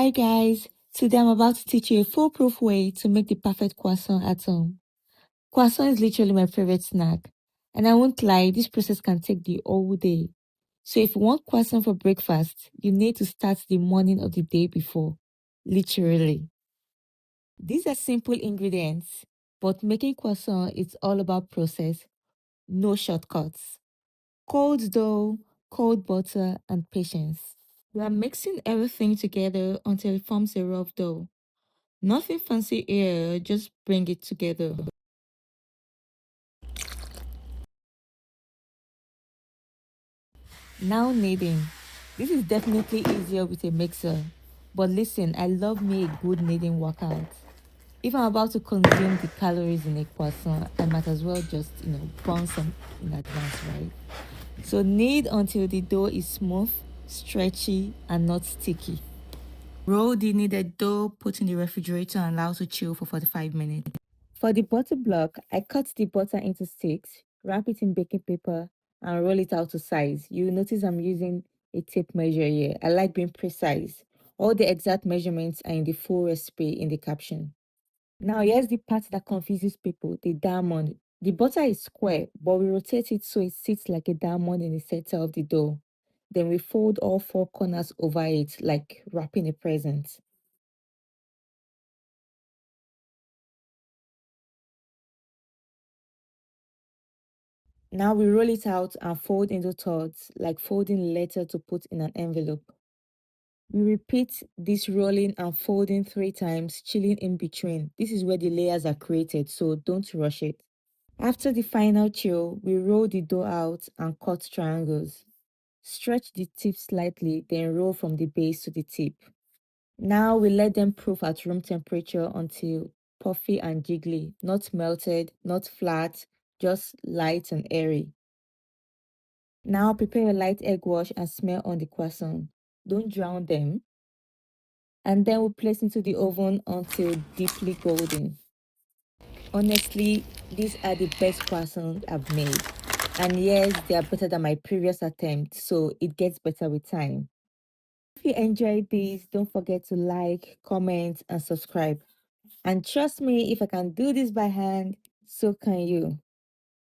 Hi guys, today I'm about to teach you a foolproof way to make the perfect croissant at home. Croissant is literally my favorite snack, and I won't lie, this process can take the whole day. So if you want croissant for breakfast, you need to start the morning of the day before, literally. These are simple ingredients, but making croissant is all about process, no shortcuts. Cold dough, cold butter, and patience. We are mixing everything together until it forms a rough dough. Nothing fancy here, just bring it together. Now kneading. This is definitely easier with a mixer. But listen, I love me a good kneading workout. If I'm about to consume the calories in a croissant, I might as well just, burn some in advance, right? So knead until the dough is smooth, stretchy, and not sticky. Roll the kneaded dough, put in the refrigerator, and allow to chill for 45 minutes. For the butter block, I cut the butter into sticks, wrap it in baking paper, and roll it out to size. You notice I'm using a tape measure here. I like being precise. All the exact measurements are in the full recipe in the caption. Now, here's the part that confuses people, the diamond. The butter is square, but we rotate it so it sits like a diamond in the center of the dough. Then we fold all four corners over it, like wrapping a present. Now we roll it out and fold into thirds, like folding a letter to put in an envelope. We repeat this rolling and folding 3 times, chilling in between. This is where the layers are created, so don't rush it. After the final chill, we roll the dough out and cut triangles. Stretch the tip slightly, then roll from the base to the tip. Now we let them proof at room temperature until puffy and jiggly, not melted, not flat, just light and airy. Now prepare a light egg wash and smear on the croissant. Don't drown them. And then we'll place into the oven until deeply golden. Honestly, these are the best croissants I've made. And yes, they are better than my previous attempt, so it gets better with time. If you enjoyed this, don't forget to like, comment, and subscribe. And trust me, if I can do this by hand, so can you.